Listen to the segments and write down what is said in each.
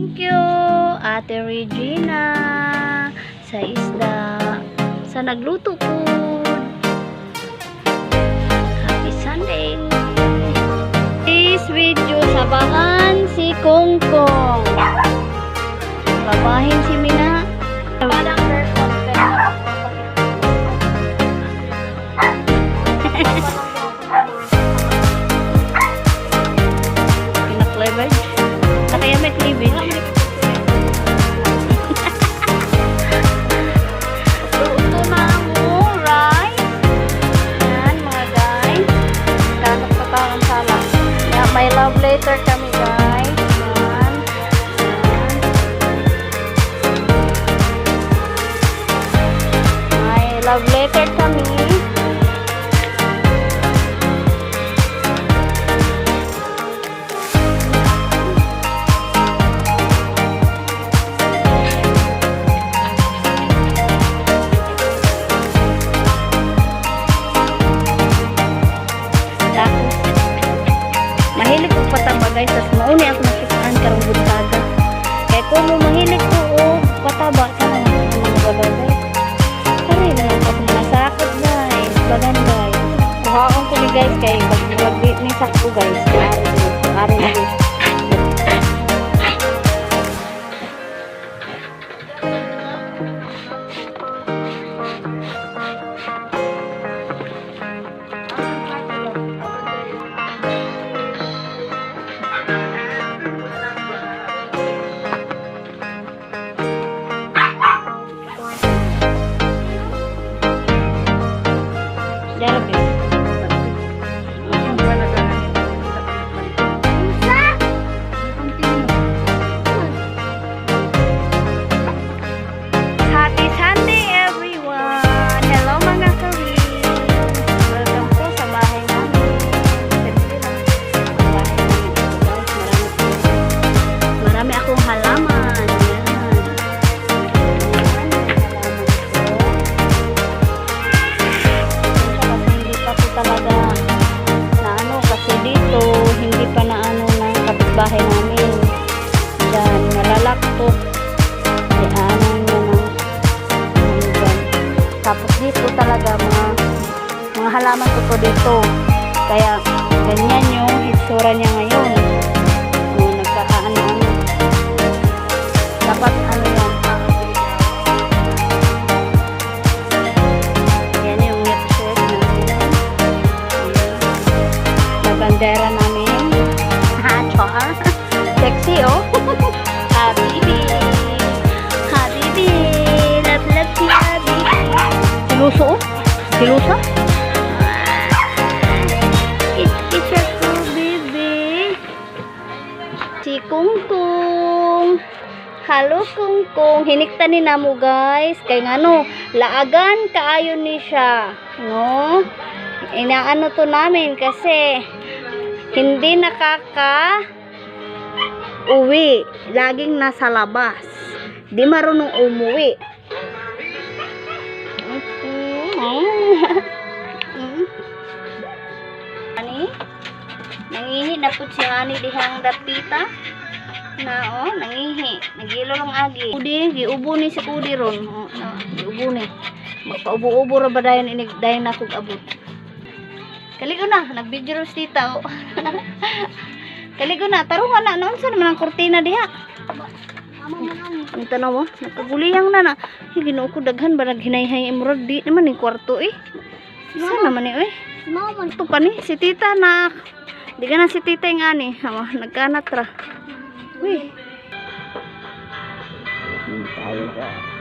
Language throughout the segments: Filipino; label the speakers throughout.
Speaker 1: Thank you, Ate Regina, sa isda, sa nagluto po. Happy Sunday. This video, sabahan si Kongkong. Babahin si Mina. Walang her content. Pinaklevage. Kaya may cleavage. Luto na mo, right? Yan, mga guys. Ganap pa parang sala. Yan, may love letter kami, guys. Yan. May love letter kami. Mahilig ko pataba guys, tas mauni ako nakitaan karong buntaga. Kaya kung mahilig ko pataba sa mga babae guys. Kaya na lang pag nasakot guys, bagan guys. Kuhaon ko ni guys kay pag ni sakto guys. Ari na guys. Happy Sunday everyone! Hello mga kawin! Welcome po sa bahay namin. Marami akong halaman. Talaga na ano kasi dito hindi pa na ano ng kapitbahay namin dyan nalalaktok ay ano na dyan. Tapos dito talaga mga halaman ko to dito kaya ganyan yung itsura niya ngayon nagkakaano dapat ano yan bandera namin. Char. Sexy, oh. Habibi. Habibi. Love, love si Habibi. Siluso, oh. Silusa. It's a cool baby. Si Kongkong. Halo Kongkong. Hinikta ni namo guys. Kaya nga no, laagan kaayon ni siya. No? Inaano to namin kasi hindi nakaka-uwi. Laging nasa labas. Di marunong umuwi. Ani? Nangihi na po si Ani dihang dapita. Na nangihi. Nagilo lang agi. Kudi, giubo ni si Kudi ron. Giubo ni. Magpaubo-ubo ra ba dayon inig dayon na kog abot. Kaligo na, nag-video rin si tita, oh. Kaligo na, taruhan na, noon saan naman ang kurtina diha. Ang tanaw mo, nagkaguliyang na. Ginoo ko daghan ba naghinay-hay imurag di naman yung kwarto eh. Saan naman eh, ito pa ni, si tita na. Di ka na si tita yung ani, nagkanat ra. Uy. Tayo ka.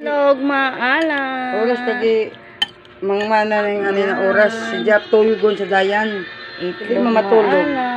Speaker 1: Log maalam.
Speaker 2: Oras tadi mangmana ning ani na oras siya tuygon sa dayan.
Speaker 1: Itlog
Speaker 2: mo matulog.
Speaker 1: maala.